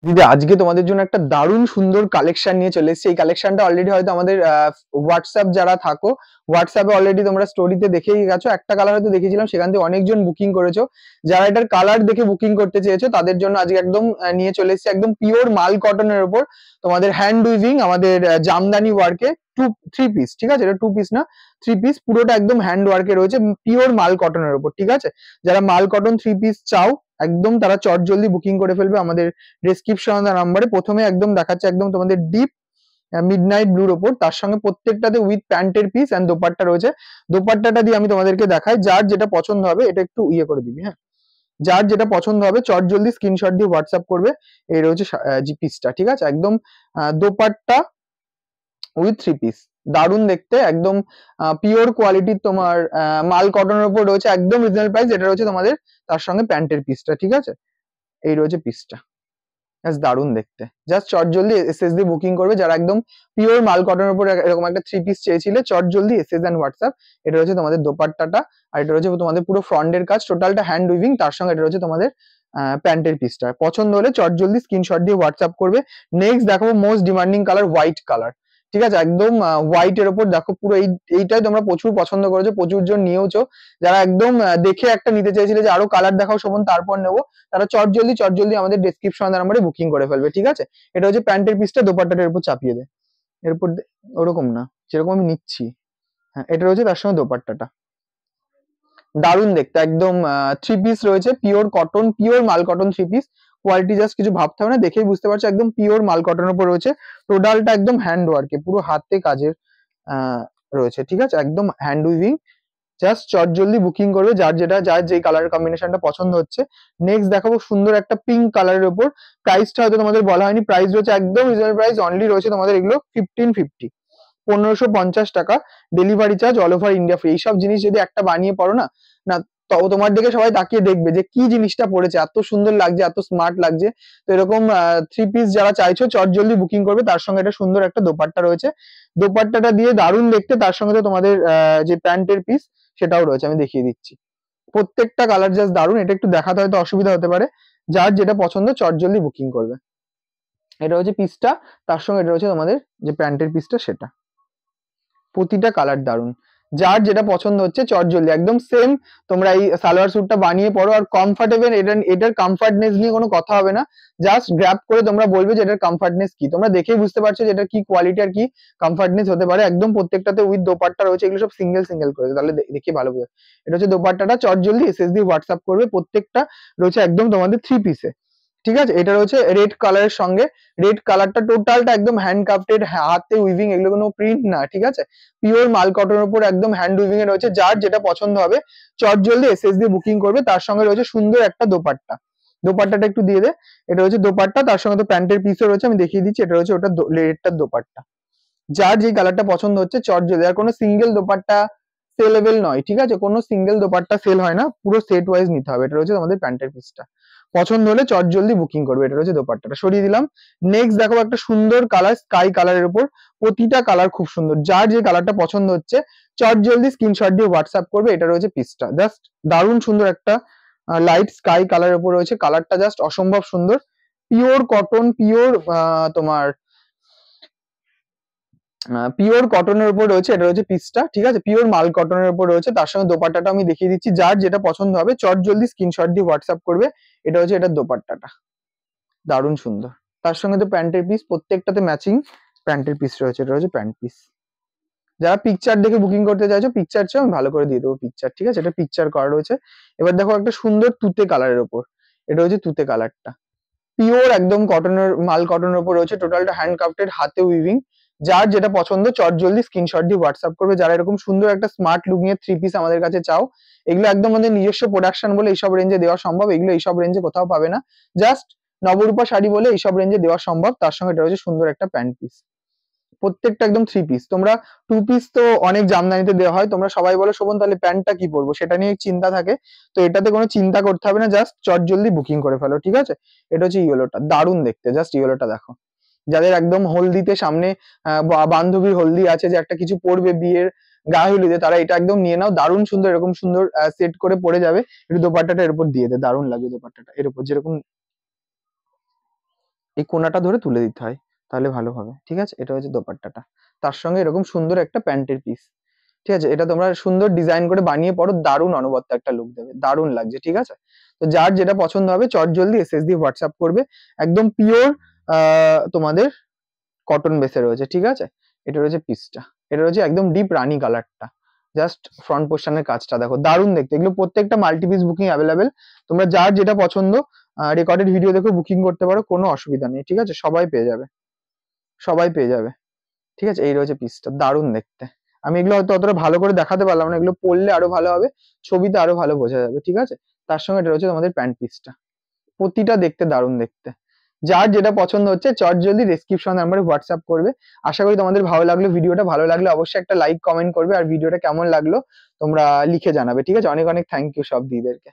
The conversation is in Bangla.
দিদি আজকে তোমাদের জন্য একটা দারুণ সুন্দর কালেকশন নিয়ে চলে এসেছি। এই কালেকশনটা অলরেডি হয়তো আমাদের হোয়াটসঅ্যাপ যারা থাকো, হোয়াটসঅ্যাপে অলরেডি তোমরা স্টোরিতে দেখেই গেছো। একটা কালার হয়তো দেখেছিলাম, সেখান থেকে অনেকজন বুকিং করেছো। যারা এটার কালার দেখে বুকিং করতে চেয়েছো তাদের জন্য আজকে একদম নিয়ে চলে এসেছি একদম পিওর মাল কটনের উপর তোমাদের হ্যান্ড উইভিং, আমাদের জামদানি ওয়ার্কে থ্রি পিস। ঠিক আছে, এটা টু পিস না, থ্রি পিস, পুরোটা একদম হ্যান্ড ওয়ার্কে রয়েছে, পিওর মাল কটনের উপর। ঠিক আছে, যারা মাল কটন থ্রি পিস চাও একদম তারা চট জলদি বুকিং করে ফেলবে আমাদের ডেসক্রিপশন নাম্বারে। প্রথমে একদম দেখাচ্ছে একদম তোমাদের ডিপ মিডনাইট ব্লুর ওপর, তার সঙ্গে প্রত্যেকটাতে উইথ প্যান্টের পিস এন্ড দোপাট্টা রয়েছে। দোপাট্টাটা দিয়ে আমি তোমাদেরকে দেখাই, যার যেটা পছন্দ হবে এটা একটু ইয়ে করে দিবি, হ্যাঁ, যার যেটা পছন্দ হবে চট জলদি স্ক্রিনশট দিয়ে হোয়াটসঅ্যাপ করবে। এই রয়েছে জি পিসটা। ঠিক আছে, একদম দোপাট্টা উইথ থ্রি পিস, দারুণ দেখতে, একদম পিওর কোয়ালিটির তোমার মাল কটনের উপর রয়েছে, একদম রিজনেবল প্রাইস। এটা রয়েছে তোমাদের তার সঙ্গে প্যান্টের পিসটা। ঠিক আছে, এই রয়েছে পিসটা, জাস্ট দারুণ দেখতে। জাস্ট চট জলদি এসএস দিয়ে বুকিং করবে যারা একদম পিওর মাল কটনের উপর এরকম একটা থ্রি পিস চেয়েছিলে, চট জলদি এসএস এন্ড হোয়াটসঅ্যাপ। এটা রয়েছে তোমাদের দোপাট্টাটা, আর এটা রয়েছে তোমাদের পুরো ফ্রন্টের কাজ, টোটালটা হ্যান্ড উইভিং, তার সঙ্গে এটা রয়েছে তোমাদের প্যান্টের পিসটা। পছন্দ হলে চট জলদি স্ক্রিনশট দিয়ে হোয়াটসঅ্যাপ করবে। নেক্সট দেখাবো most demanding colour, white colour. ঠিক আছে, একদম হোয়াইট এর উপর দেখো পুরো এইটাই তোমরা প্রচুর পছন্দ করেছো, প্রচুর জন নিয়েওছো। যারা একদম দেখে একটা নিতে চাইছিলে যে আরো কালার দেখাও শোভন তারপর নেবো, তারা চট জলদি আমাদের ডেসক্রিপশন নাম্বারে বুকিং করে ফেলবে। ঠিক আছে, এটা হচ্ছে প্যান্টের পিসটা, দোপাট্টাটার উপর চাপিয়ে দে, এরপর ওরকম না যেরকম আমি নিচ্ছি। হ্যাঁ, এটা রয়েছে তার সঙ্গে দোপাট্টাটা, দারুণ দেখতে, একদম থ্রি পিস রয়েছে, পিওর কটন, পিওর মাল cotton three piece. Quality just কিছু ভাবতে হবে না, দেখেই বুঝতে পারছো একদম পিওর মাল কটনের উপর রয়েছে। টোটালটা একদম হ্যান্ড ওয়ার্কে, পুরো হাতে কাজের আহ রয়েছে। ঠিক আছে, একদম হ্যান্ড উইভিং। জাস্ট চট জলদি বুকিং করবে যার যেটা, যার যেই কালার কম্বিনেশনটা পছন্দ হচ্ছে। নেক্সট দেখাবো সুন্দর একটা পিঙ্ক কালারের উপর। প্রাইসটা হয়তো তোমাদের বলা হয়নি, প্রাইস রয়েছে একদম রিজনেবল প্রাইস, অনলি রয়েছে তোমাদের এগুলো 1550, 1550 টাকা। Delivery charge all over India free. এইসব জিনিস যদি একটা বানিয়ে পড়ো না, না তো তোমার দিকে সবাই তাকিয়ে দেখবে যে কি জিনিসটা পড়েছে, এত সুন্দর লাগছে, এত স্মার্ট লাগছে। তো এরকম থ্রি পিস যারা চাইছো চট জলদি বুকিং করবে, তার সঙ্গে একটা সুন্দর একটা দোপাট্টা রয়েছে। দোপাট্টাটা দিয়ে দারুণ দেখতে, তার সঙ্গে তো তোমাদের যে প্যান্টের পিস সেটাও রয়েছে, আমি দেখিয়ে দিচ্ছি। প্রত্যেকটা কালার জাস্ট দারুণ, এটা একটু দেখাতে হয়তো অসুবিধা হতে পারে, যার যেটা পছন্দ চট জলদি বুকিং করবে। এটা হচ্ছে পিসটা, তার সঙ্গে এটা হচ্ছে তোমাদের যে প্যান্টের পিসটা সেটা। প্রতিটা কালার দারুন, যার যেটা পছন্দ হচ্ছে চট জলদি একদম সেম তোমরা এই সালোয়ার স্যুটটা বানিয়ে পড়ো, আর কমফর্টেবল। এটার কমফর্টনেস নিয়ে কোনো কথা হবে না, জাস্ট গ্র্যাব করে তোমরা বলবে যে এটার কমফর্টনেস কি, তোমরা দেখেই বুঝতে পারছো যে এটা কি কোয়ালিটি আর কি কমফর্টনেস হতে পারে। একদম প্রত্যেকটাতে উইথ দোপাট্টা রয়েছে, এগুলো সব সিঙ্গেল সিঙ্গেল করে, তাহলে দেখে ভালো বোঝা। এটা হচ্ছে দোপাট্টাটা, চট জলদি এসএস দিয়ে হোয়াটসঅ্যাপ করবে। প্রত্যেকটা রয়েছে একদম তোমাদের থ্রি পিসে। ঠিক আছে, এটা রয়েছে রেড কালারের সঙ্গে, রেড কালারটা টোটালটা একদম হ্যান্ড ক্রাফটেড, হাতে উইভিং, এগুলো কোনো প্রিন্ট না। ঠিক আছে, পিওর মাল কটনের উপর একদম হ্যান্ড উইভিং এ রয়েছে, যার যেটা পছন্দ হবে চট জলদি এসএস দিয়ে বুকিং করবে। তার সঙ্গে রয়েছে সুন্দর একটা দোপাট্টা, দোপাট্টাটা একটু দিয়ে দে। এটা হচ্ছে দোপাট্টা, তার সঙ্গে তো প্যান্টের পিসও রয়েছে, আমি দেখিয়ে দিচ্ছি। এটা রয়েছে ওটা রেডটার দোপাট্টা, যার যে কালারটা পছন্দ হচ্ছে চট জলদি। আর কোনো সিঙ্গেল দোপাট্টা সেলেবল নয়। ঠিক আছে, কোনো সিঙ্গেল দোপাট্টা সেল হয় না, পুরো সেট ওয়াইজ নিতে হবে। এটা রয়েছে আমাদের প্যান্টের পিসটা, পছন্দ হলে চট জলদি বুকিং করবে। এটা রয়েছে দোপাট্টাটা, সরিয়ে দিলাম। নেক্সট দেখো একটা সুন্দর কালার, স্কাই কালারের উপর, প্রতিটা কালার খুব সুন্দর, যার যে কালারটা পছন্দ হচ্ছে চট জলদি স্ক্রিনশট দিয়ে হোয়াটসঅ্যাপ করবে। এটা রয়েছে পিসটা, জাস্ট দারুণ সুন্দর একটা লাইট স্কাই কালারের উপর রয়েছে, কালারটা জাস্ট অসম্ভব সুন্দর। পিওর কটন, পিওর তোমার পিওর কটনের উপর রয়েছে, এটা রয়েছে পিসটা। ঠিক আছে, পিওর মাল কটনের উপর রয়েছে, তার সঙ্গে দোপাট্টাটা আমি দেখিয়ে দিচ্ছি। যার যেটা পছন্দ হবে চট জলদি স্ক্রিনশট দিয়ে হোয়াটসঅ্যাপ করবে। এটা হচ্ছে এটার দোপাট্টাটা, দারুণ সুন্দর। তার সঙ্গে তো প্যান্টের পিস, প্রত্যেকটাতে ম্যাচিং প্যান্টের পিস রয়েছে। এটা হচ্ছে প্যান্ট পিস। যারা পিকচার দেখে বুকিং করতে চাইছো, পিকচার চাও আমি ভালো করে দিয়ে দেবো পিকচার। ঠিক আছে, এটা পিকচার করা রয়েছে। এবার দেখো একটা সুন্দর তুতে কালারের উপর, এটা হচ্ছে তুতে কালারটা, পিওর একদম কটনের মাল কটনের উপর রয়েছে, টোটালটা হ্যান্ড ক্রাফটেড, হাতে উইভিং। যার যেটা পছন্দ চট জলদি স্ক্রিনশট দিয়ে হোয়াটসঅ্যাপ করবে। যারা এরকম সুন্দর একটা স্মার্ট লুক নিয়ে থ্রি পিস আমাদের কাছে চাও, এগুলো একদম আমাদের নিজস্ব প্রোডাকশন বলে এইসব রেঞ্জে দেওয়া সম্ভব, এগুলো এইসব রেঞ্জে কোথাও পাবে না। জাস্ট নবরূপা শাড়ি বলে এইসব রেঞ্জে দেওয়া সম্ভব। তার সঙ্গে এটা হচ্ছে সুন্দর একটা প্যান্ট পিস, প্রত্যেকটা একদম থ্রি পিস। তোমরা টু পিস তো অনেক জামদানিতে দেওয়া হয়, তোমরা সবাই বলো শোভন তাহলে প্যান্টটা কি পরবো, সেটা নিয়ে চিন্তা থাকে। তো এটাতে কোনো চিন্তা করতে হবে না, জাস্ট চট জলদি বুকিং করে ফেলো। ঠিক আছে, এটা হচ্ছে ইয়েলোটা, দারুণ দেখতে, জাস্ট ইয়েলোটা দেখো। যাদের একদম হলদিতে সামনে বান্ধবীর হলদি আছে, যে একটা কিছু পরবে বিয়ের গায়ে হলুদে, তারা এটা একদম নিয়ে নাও, দারুণ সুন্দর, এরকম সুন্দর সেট করে পরে যাবে। একটু দোপাট্টাটা এর উপর দিয়ে দে, দারুণ লাগবে দোপাট্টাটা এর উপর, যেরকম এই কোনাটা ধরে তুলে দিতে হয়, তাহলে ভালো হবে। ঠিক আছে, এটা হচ্ছে দোপাট্টাটা, তার সঙ্গে এরকম সুন্দর একটা প্যান্টের পিস। ঠিক আছে, এটা তোমরা সুন্দর ডিজাইন করে বানিয়ে পড়ো, দারুণ অনবদ্য একটা লুক দেবে, দারুণ লাগছে। ঠিক আছে, তো যার যেটা পছন্দ হবে চট জলদি এসএস দিয়ে হোয়াটসঅ্যাপ করবে। একদম পিওর তোমাদের কটন বেসে রয়েছে। ঠিক আছে, এটা রয়েছে পিসটা, এটা রয়েছে একদম ডিপ রানী কালারটা। জাস্ট ফ্রন্ট পোর্শনের কাজটা দেখো, দারুণ দেখতে। এগুলো প্রত্যেকটা মাল্টি পিস বুকিং অ্যাভেলেবেল, তোমরা যার যেটা পছন্দ রেকর্ডেড ভিডিও দেখে বুকিং করতে পারো, কোনো অসুবিধা নেই। ঠিক আছে, সবাই পেয়ে যাবে, সবাই পেয়ে যাবে। ঠিক আছে, এই রয়েছে পিসটা, দারুণ দেখতে। আমি এগুলো হয়তো অতটা ভালো করে দেখাতে পারলাম না, এগুলো পরলে আরো ভালো হবে, ছবিতে আরো ভালো বোঝা যাবে। ঠিক আছে, তার সঙ্গে এটা রয়েছে তোমাদের প্যান্ট পিসটা, প্রতিটা দেখতে দারুণ দেখতে। যার যেটা পছন্দ হচ্ছে চট জলদি ডেসক্রিপশন নাম্বারে হোয়াটসঅ্যাপ করবে। আশা করি তোমাদের ভালো লাগলো ভিডিওটা, ভালো লাগলে অবশ্যই একটা লাইক কমেন্ট করবে, আর ভিডিওটা কেমন লাগলো তোমরা লিখে জানাবে। ঠিক আছে, অনেক অনেক থ্যাংক ইউ সব দিদিদেরকে।